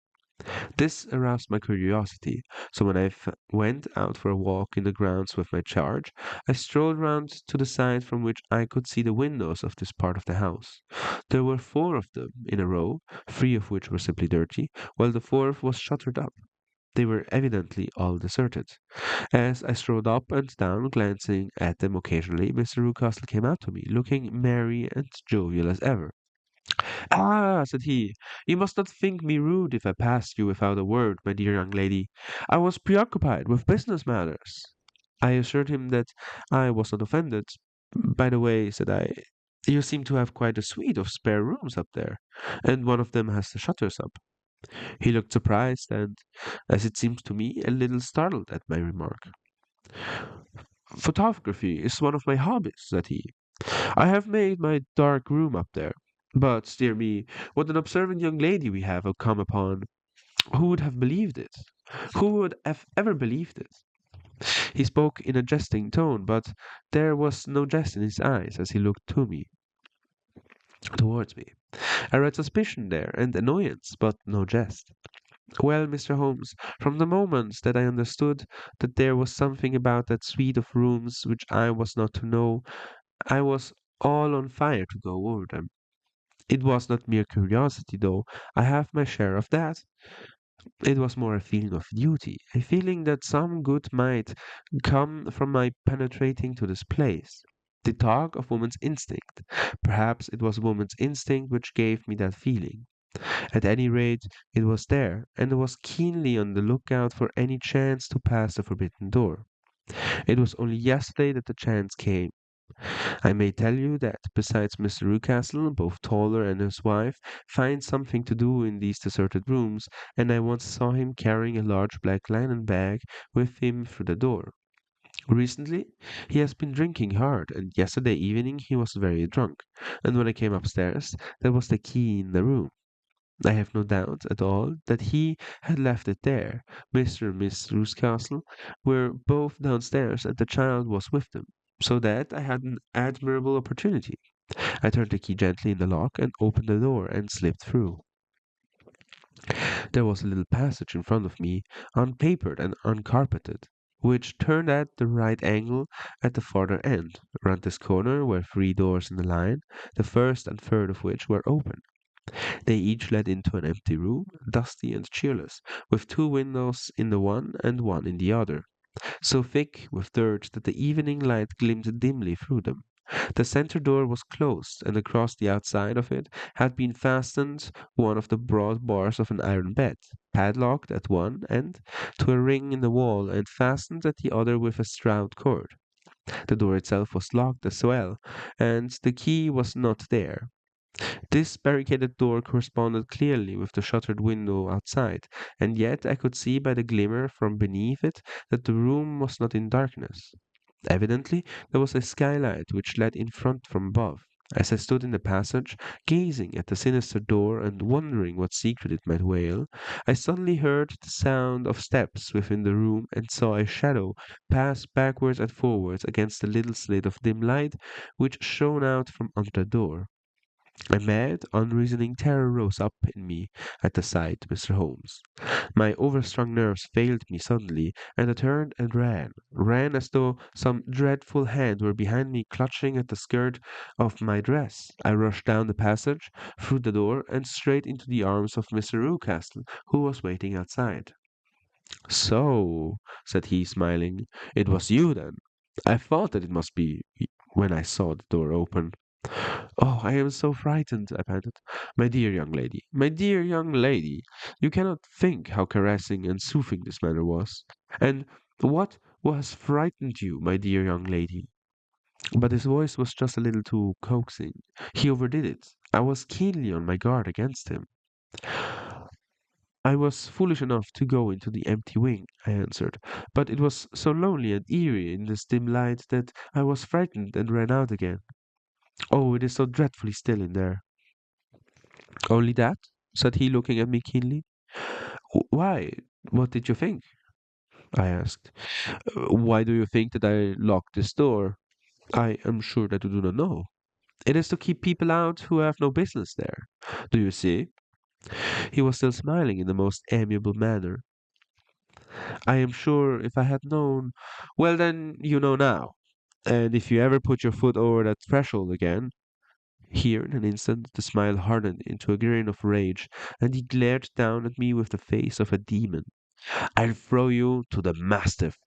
A: This aroused my curiosity, so when I went out for a walk in the grounds with my charge, I strolled round to the side from which I could see the windows of this part of the house. There were four of them in a row, three of which were simply dirty, while the fourth was shuttered up. They were evidently all deserted. As I strode up and down, glancing at them occasionally, Mr. Rucastle came out to me, looking merry and jovial as ever. "Ah," said he, "you must not think me rude if I passed you without a word, my dear young lady. I was preoccupied with business matters." I assured him that I was not offended. "By the way," said I, "you seem to have quite a suite of spare rooms up there, and one of them has the shutters up." He looked surprised and, as it seems to me, a little startled at my remark. "Photography is one of my hobbies," said he. "I have made my dark room up there. But, dear me, what an observant young lady we have come upon! Who would have believed it? Who would have ever believed it?" He spoke in a jesting tone, but there was no jest in his eyes as he looked towards me. I read suspicion there and annoyance, but no jest. Well, Mr. Holmes, from the moment that I understood that there was something about that suite of rooms which I was not to know, I was all on fire to go over them. It was not mere curiosity, though I have my share of that. It was more a feeling of duty, a feeling that some good might come from my penetrating to this place. They talk of woman's instinct. Perhaps it was woman's instinct which gave me that feeling. At any rate, it was there, and I was keenly on the lookout for any chance to pass the forbidden door. It was only yesterday that the chance came. I may tell you that, besides Mr. Rucastle, both Toller and his wife find something to do in these deserted rooms, and I once saw him carrying a large black linen bag with him through the door. Recently, he has been drinking hard, and yesterday evening he was very drunk, and when I came upstairs, there was the key in the room. I have no doubt at all that he had left it there. Mr. and Miss Rucastle were both downstairs, and the child was with them, so that I had an admirable opportunity. I turned the key gently in the lock and opened the door and slipped through. There was a little passage in front of me, unpapered and uncarpeted, which turned at the right angle at the farther end. Round this corner were three doors in a line, the first and third of which were open. They each led into an empty room, dusty and cheerless, with two windows in the one and one in the other, so thick with dirt that the evening light gleamed dimly through them. The center door was closed, and across the outside of it had been fastened one of the broad bars of an iron bed, padlocked at one end to a ring in the wall and fastened at the other with a stout cord. The door itself was locked as well, and the key was not there. This barricaded door corresponded clearly with the shuttered window outside, and yet I could see by the glimmer from beneath it that the room was not in darkness. Evidently there was a skylight which led in front from above. As I stood in the passage, gazing at the sinister door and wondering what secret it might veil, I suddenly heard the sound of steps within the room and saw a shadow pass backwards and forwards against the little slit of dim light which shone out from under the door. A mad, unreasoning terror rose up in me at the sight, Mr. Holmes. My overstrung nerves failed me suddenly, and I turned and ran as though some dreadful hand were behind me clutching at the skirt of my dress. I rushed down the passage, through the door, and straight into the arms of Mr. Rucastle, who was waiting outside. "So," said he, smiling, "it was you, then? I thought that it must be when I saw the door open." "Oh, I am so frightened," I panted. My dear young lady, you cannot think how caressing and soothing this manner was. And what has frightened you, my dear young lady?" But his voice was just a little too coaxing. He overdid it. I was keenly on my guard against him. "I was foolish enough to go into the empty wing," I answered, "but it was so lonely and eerie in this dim light that I was frightened and ran out again. Oh, it is so dreadfully still in there." "Only that?" said he, looking at me keenly. "Why, what did you think?" I asked. "Why do you think that I locked this door?" "I am sure that you do not know. It is to keep people out who have no business there. Do you see?" He was still smiling in the most amiable manner. "I am sure if I had known—" "Well, then, you know now. And if you ever put your foot over that threshold again—" Here, in an instant, the smile hardened into a grin of rage, and he glared down at me with the face of a demon. I'll throw you to the mastiff.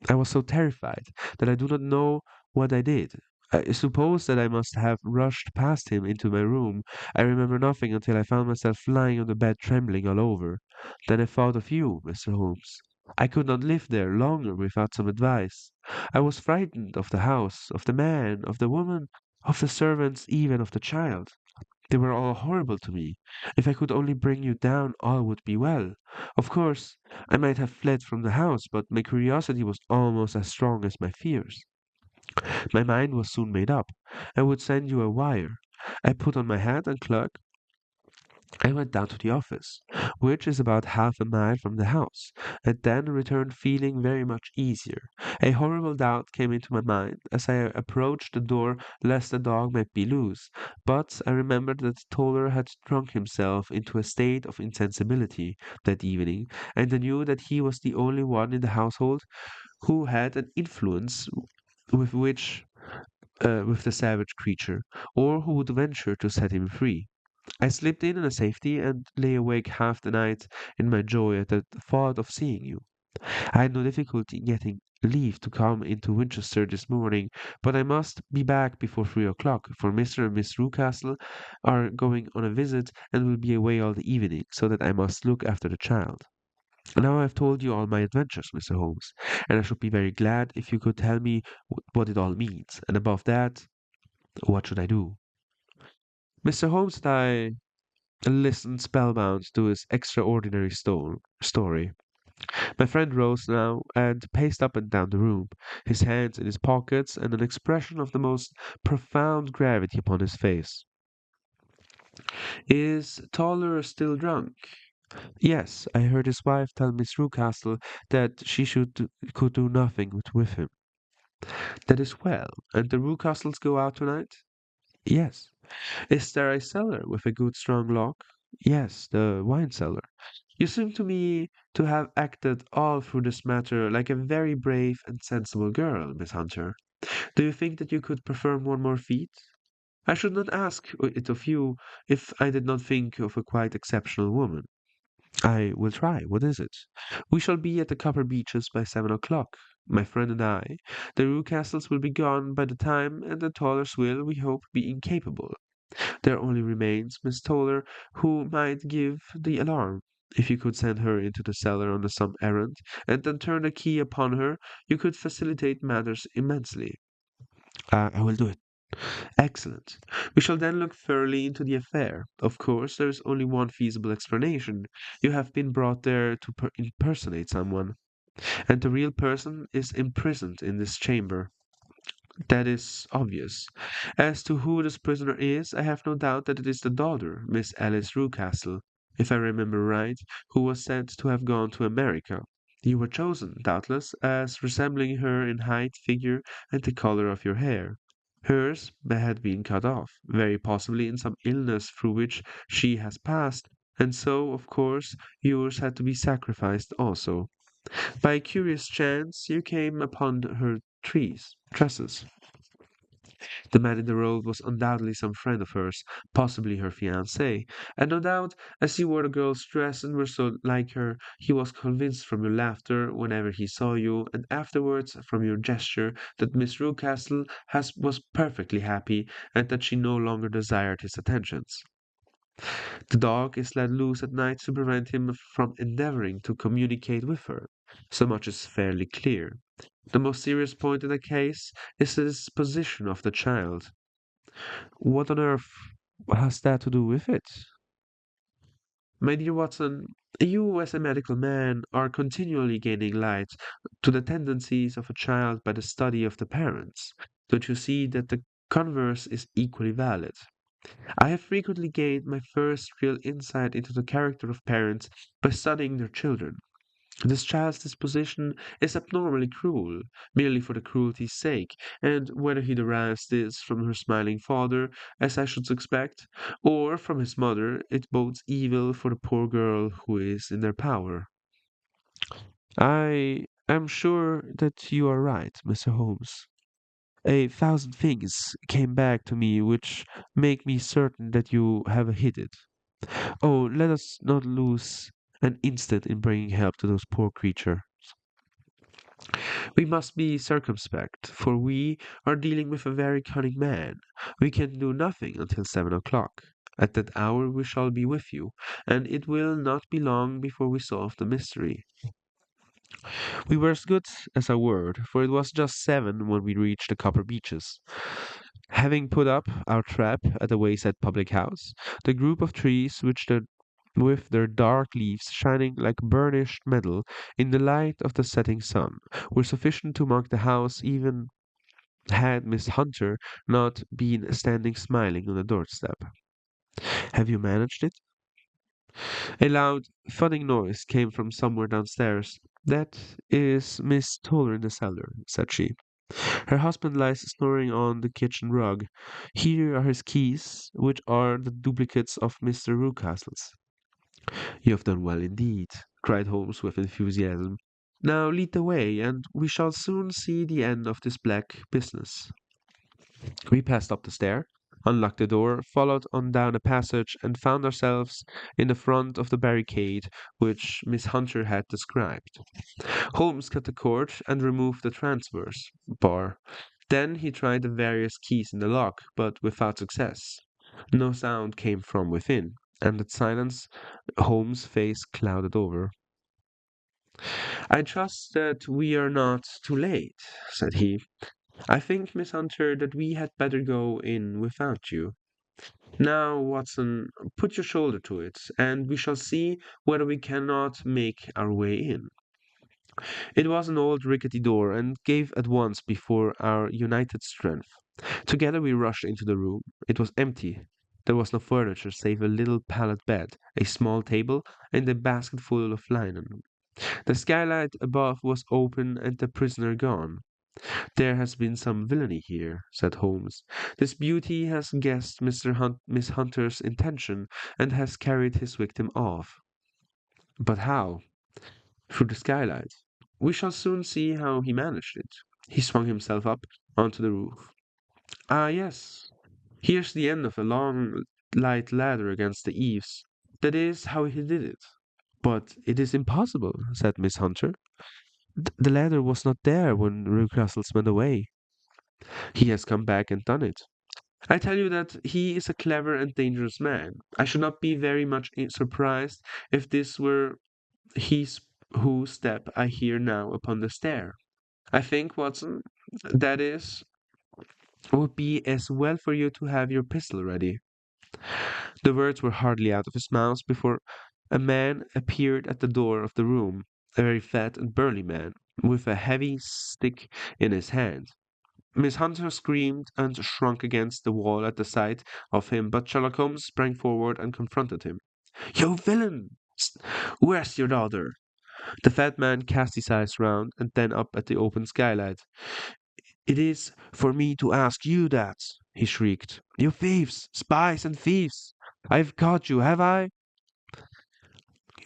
A: I was so terrified that I do not know what I did. I suppose that I must have rushed past him into my room. I remember nothing until I found myself lying on the bed trembling all over. Then I thought of you, Mr. Holmes. I could not live there longer without some advice. I was frightened of the house, of the man, of the woman, of the servants, even of the child. They were all horrible to me. If I could only bring you down, all would be well. Of course, I might have fled from the house, but my curiosity was almost as strong as my fears. My mind was soon made up. I would send you a wire. I put on my hat and cloak. I went down to the office, which is about half a mile from the house, and then returned feeling very much easier. A horrible doubt came into my mind as I approached the door lest the dog might be loose, but I remembered that Toller had drunk himself into a state of insensibility that evening, and I knew that he was the only one in the household who had an influence with which with the savage creature, or who would venture to set him free. I slipped in a safety and lay awake half the night in my joy at the thought of seeing you. I had no difficulty in getting leave to come into Winchester this morning, but I must be back before 3 o'clock, for Mr. and Miss Rucastle are going on a visit and will be away all the evening, so that I must look after the child. Now I have told you all my adventures, Mr. Holmes, and I should be very glad if you could tell me what it all means, and above that, what should I do? Mr. Holmes and I listened spellbound to his extraordinary story. My friend rose now and paced up and down the room, his hands in his pockets and an expression of the most profound gravity upon his face. Is Toller still drunk? Yes, I heard his wife tell Miss Rucastle that could do nothing with him. That is well. And the Rucastles go out tonight? Yes. Is there a cellar with a good strong lock? Yes, the wine cellar. You seem to me to have acted all through this matter like a very brave and sensible girl, Miss Hunter. Do you think that you could perform one more feat? I should not ask it of you if I did not think of a quite exceptional woman. I will try. What is it? We shall be at the Copper Beeches by 7 o'clock, my friend and I. The Rucastles will be gone by the time, and the Tollers will, we hope, be incapable. There only remains Miss Toller, who might give the alarm. If you could send her into the cellar on some errand, and then turn the key upon her, you could facilitate matters immensely. I will do it. Excellent. We shall then look thoroughly into the affair. Of course, there is only one feasible explanation. You have been brought there to impersonate someone, and the real person is imprisoned in this chamber. That is obvious. As to who this prisoner is, I have no doubt that it is the daughter, Miss Alice Rucastle, if I remember right, who was said to have gone to America. You were chosen, doubtless, as resembling her in height, figure, and the color of your hair. Hers had been cut off, very possibly in some illness through which she has passed, and so, of course, yours had to be sacrificed also. By a curious chance, you came upon her tresses. The man in the road was undoubtedly some friend of hers, possibly her fiancé, and no doubt, as you wore the girl's dress and were so like her, he was convinced from your laughter whenever he saw you, and afterwards from your gesture, that Miss Rucastle was perfectly happy, and that she no longer desired his attentions. The dog is let loose at night to prevent him from endeavoring to communicate with her. So much is fairly clear. The most serious point in the case is the disposition of the child. What on earth has that to do with it? My dear Watson, you as a medical man are continually gaining light to the tendencies of a child by the study of the parents. Don't you see that the converse is equally valid? I have frequently gained my first real insight into the character of parents by studying their children. This child's disposition is abnormally cruel, merely for the cruelty's sake, and whether he derives this from her smiling father, as I should expect, or from his mother, it bodes evil for the poor girl who is in their power. I am sure that you are right, Mr. Holmes. A thousand things came back to me which make me certain that you have hit it. Oh, let us not lose and instant in bringing help to those poor creatures. We must be circumspect, for we are dealing with a very cunning man. We can do nothing until 7 o'clock. At that hour we shall be with you, and it will not be long before we solve the mystery. We were as good as our word, for it was just 7 when we reached the copper beeches. Having put up our trap at a wayside public house, the group of trees with their dark leaves shining like burnished metal in the light of the setting sun, were sufficient to mark the house even had Miss Hunter not been standing smiling on the doorstep. Have you managed it? A loud, thudding noise came from somewhere downstairs. That is Miss Toller in the cellar, said she. Her husband lies snoring on the kitchen rug. Here are his keys, which are the duplicates of Mr. Rucastle's. You have done well indeed, cried Holmes with enthusiasm. Now lead the way, and we shall soon see the end of this black business. We passed up the stair, unlocked the door, followed on down a passage, and found ourselves in the front of the barricade which Miss Hunter had described. Holmes cut the cord and removed the transverse bar. Then he tried the various keys in the lock, but without success. No sound came from within, and at silence Holmes' face clouded over. I trust that we are not too late, said he. I think, Miss Hunter, that we had better go in without you. Now, Watson, put your shoulder to it, and we shall see whether we cannot make our way in. It was an old rickety door, and gave at once before our united strength. Together we rushed into the room. It was empty. There was no furniture save a little pallet bed, a small table, and a basket full of linen. The skylight above was open and the prisoner gone. There has been some villainy here, said Holmes. This beauty has guessed Miss Hunter's intention and has carried his victim off. But how? Through the skylight. We shall soon see how he managed it. He swung himself up onto the roof. Ah, yes. Here's the end of a long, light ladder against the eaves. That is how he did it. But it is impossible, said Miss Hunter. The ladder was not there when Rucastles went away. He has come back and done it. I tell you that he is a clever and dangerous man. I should not be very much surprised if this were his whose step I hear now upon the stair. I think, Watson, that is would be as well for you to have your pistol ready. The words were hardly out of his mouth before a man appeared at the door of the room, a very fat and burly man, with a heavy stick in his hand. Miss Hunter screamed and shrunk against the wall at the sight of him, but Sherlock Holmes sprang forward and confronted him. You villain! Where's your daughter? The fat man cast his eyes round and then up at the open skylight. It is for me to ask you that, he shrieked. You thieves, spies and thieves! I've caught you, have I?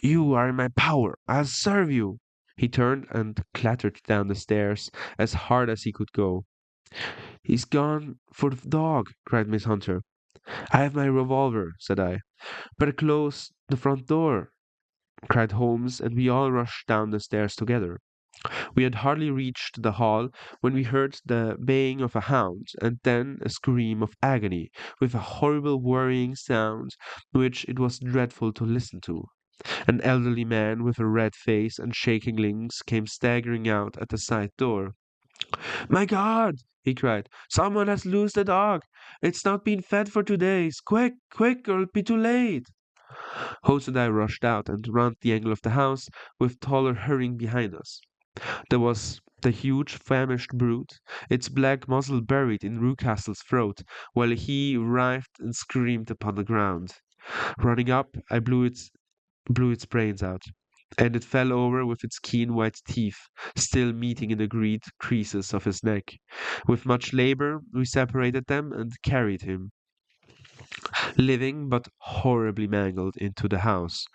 A: You are in my power. I'll serve you. He turned and clattered down the stairs as hard as he could go. He's gone for the dog, cried Miss Hunter. I have my revolver, said I. Better close the front door, cried Holmes, and we all rushed down the stairs together. We had hardly reached the hall when we heard the baying of a hound, and then a scream of agony, with a horrible worrying sound which it was dreadful to listen to. An elderly man with a red face and shaking limbs came staggering out at the side door. My God! He cried. Someone has loosed the dog. It's not been fed for 2 days. Quick, quick, or it'll be too late. Holmes and I rushed out and round the angle of the house, with Toller hurrying behind us. There was the huge famished brute, its black muzzle buried in Rucastle's throat, while he writhed and screamed upon the ground. Running up, I blew its brains out, and it fell over with its keen white teeth still meeting in the great creases of his neck. With much labor, we separated them and carried him, living but horribly mangled, into the house.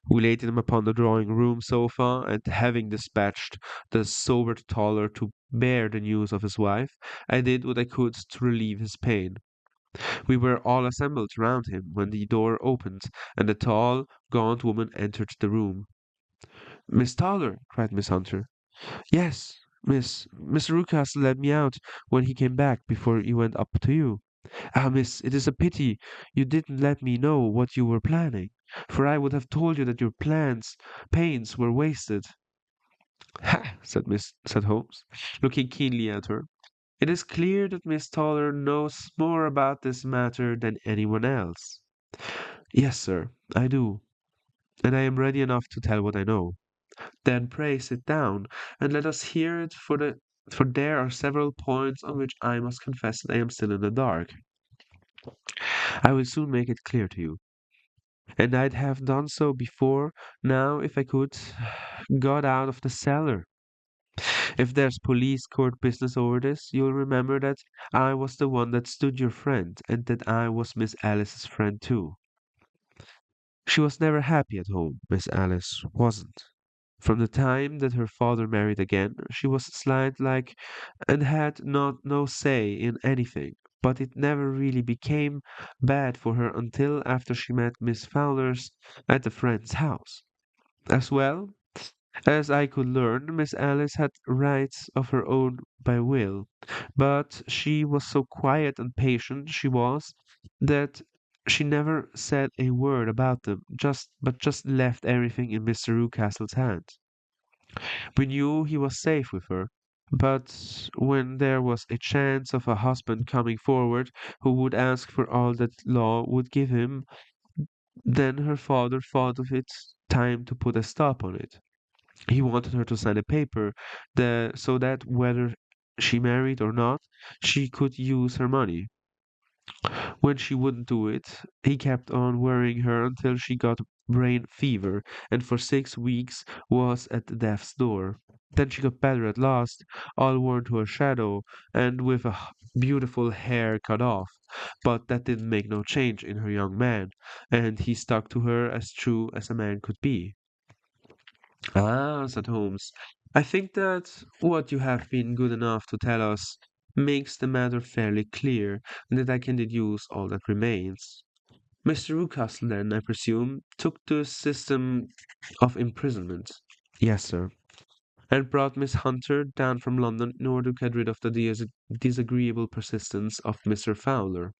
A: We laid him upon the drawing room sofa, and having dispatched the sobered Toller to bear the news of his wife, I did what I could to relieve his pain. We were all assembled round him when the door opened, and a tall, gaunt woman entered the room. "Miss Towler!" cried Miss Hunter. "Yes, miss. Mr. Rucastle let me out when he came back before he went up to you. Ah, miss, it is a pity you didn't let me know what you were planning, for I would have told you that your pains were wasted." "Ha!" said Holmes, looking keenly at her. "It is clear that Miss Toller knows more about this matter than anyone else." "Yes, sir, I do, and I am ready enough to tell what I know." "Then pray sit down, and let us hear it, for there are several points on which I must confess that I am still in the dark. I will soon make it clear to you, and I'd have done so before now if I could got out of the cellar. If there's police court business over this, you'll remember that I was the one that stood your friend, and that I was Miss Alice's friend too. She was never happy at home, Miss Alice wasn't. From the time that her father married again, she was slight like and had not no say in anything, but it never really became bad for her until after she met Miss Fowler's at a friend's house. As well as I could learn, Miss Alice had rights of her own by will, but she was so quiet and patient, she was, that she never said a word about them, just left everything in Mr. Rucastle's hands. We knew he was safe with her, but when there was a chance of a husband coming forward who would ask for all that law would give him, then her father thought of it time to put a stop on it. He wanted her to sign a paper so that whether she married or not, she could use her money. When she wouldn't do it, he kept on worrying her until she got brain fever and for 6 weeks was at death's door. Then she got better at last, all worn to a shadow, and with beautiful hair cut off. But that didn't make no change in her young man, and he stuck to her as true as a man could be. "Ah," said Holmes, "I think that what you have been good enough to tell us makes the matter fairly clear, and that I can deduce all that remains. Mr. Rucastle, then, I presume, took the system of imprisonment." "Yes, sir." "And brought Miss Hunter down from London in order to get rid of the disagreeable persistence of Mr. Fowler."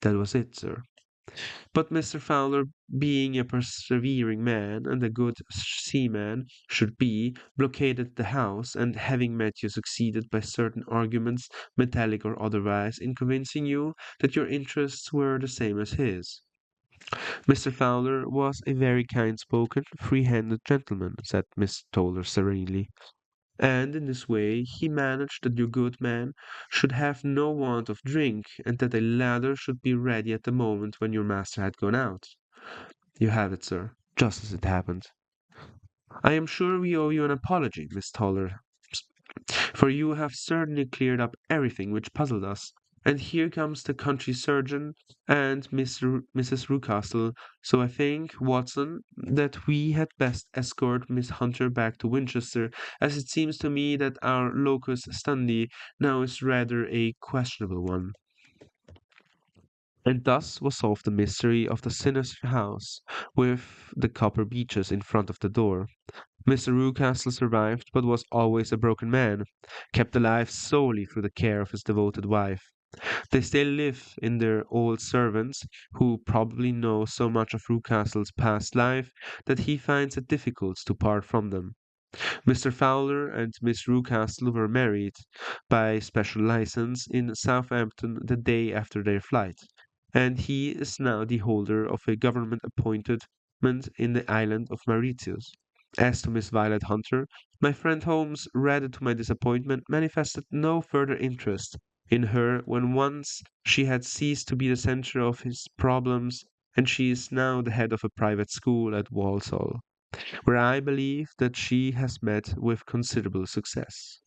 A: "That was it, sir." But Mr. Fowler, being a persevering man, and a good seaman should be, blockaded the house, and having met you succeeded by certain arguments, metallic or otherwise, in convincing you that your interests were the same as his. Mr. Fowler was a very kind-spoken, free-handed gentleman, said Miss Toller serenely, and in this way he managed that your good man should have no want of drink, and that a ladder should be ready at the moment when your master had gone out. You have it, sir, just as it happened. I am sure we owe you an apology, Miss Toller, for you have certainly cleared up everything which puzzled us. And here comes the country surgeon and Mrs. Rucastle, so I think, Watson, that we had best escort Miss Hunter back to Winchester, as it seems to me that our locus standi now is rather a questionable one. And thus was solved the mystery of the sinister house, with the copper beeches in front of the door. Mr. Rucastle survived, but was always a broken man, kept alive solely through the care of his devoted wife. They still live in their old servants, who probably know so much of Rucastle's past life that he finds it difficult to part from them. Mr. Fowler and Miss Rucastle were married, by special license, in Southampton the day after their flight, and he is now the holder of a government appointment in the island of Mauritius. As to Miss Violet Hunter, my friend Holmes, rather to my disappointment, manifested no further interest in her when once she had ceased to be the centre of his problems, and she is now the head of a private school at Walsall, where I believe that she has met with considerable success.